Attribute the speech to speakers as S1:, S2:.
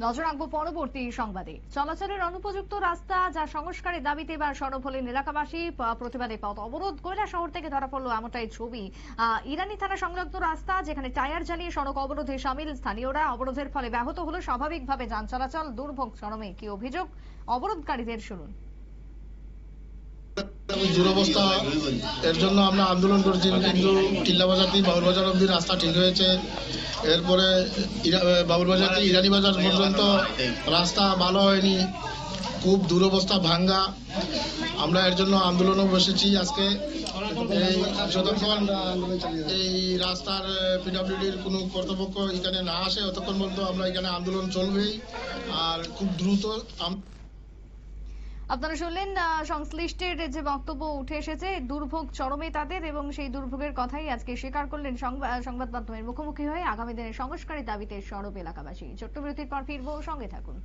S1: নজর রাখবো পরবর্তী সংবাদে। চলাচলের অনুপযুক্ত রাস্তা যা সংস্কারের দাবিতে এবার সরব হলেন এলাকাবাসী। প্রতিবাদে পথ অবরোধ। কৈলাসহর থেকে ধরা পড়লো এমনটাই ছবি। ইরানি থানা সংলগ্ন রাস্তা, যেখানে টায়ার জ্বালিয়ে সড়ক অবরোধে সামিল স্থানীয়রা। অবরোধের ফলে ব্যাহত হলো স্বাভাবিকভাবে যান চলাচল। দুর্ভোগ চরমে, কি অভিযোগ অবরোধকারীদের শুনুন।
S2: দুরবস্থা, এর জন্য আমরা আন্দোলন করছি, কিন্তু কিল্লাবাজার থেকে বাবুরবাজার অব্দি রাস্তা ঠিক হয়েছে, এরপরে বাবুরবাজার থেকে ইরানি বাজার পর্যন্ত রাস্তা ভালো হয়নি, খুব দুরবস্থা, ভাঙ্গা। আমরা এর জন্য আন্দোলনও বসেছি আজকে। এই যতক্ষণ এই রাস্তার পিডব্লিউডির কোনো কর্তৃপক্ষ এখানে না আসে ততক্ষণ পর্যন্ত আমরা এখানে আন্দোলন চলবেই। আর খুব দ্রুত
S1: আপনারা শুনলেন সংশ্লিষ্টের যে বক্তব্য উঠে এসেছে। দুর্ভোগ চরমে তাদের, এবং সেই দুর্ভোগের কথাই আজকে স্বীকার করলেন সংবাদ মাধ্যমের মুখোমুখি হয়ে। আগামী দিনে সংস্কারের দাবিতে সরব এলাকাবাসী। ছোট্ট বিরতির পর ফিরবো, সঙ্গে থাকুন।